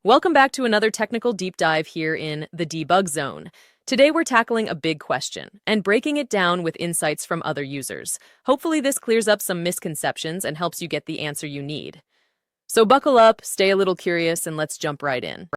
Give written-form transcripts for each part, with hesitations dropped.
Welcome back to another technical deep dive here in the debug zone. Today we're tackling a big question and breaking it down with insights from other users. Hopefully this clears up some misconceptions and helps you get the answer you need. So buckle up, stay a little curious, and let's jump right in.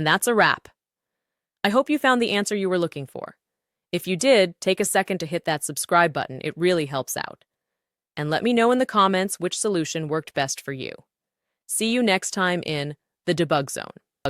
And that's a wrap. I hope you found the answer you were looking for. If you did, take a second to hit that subscribe button. It really helps out. And let me know in the comments which solution worked best for you. See you next time in the debug zone.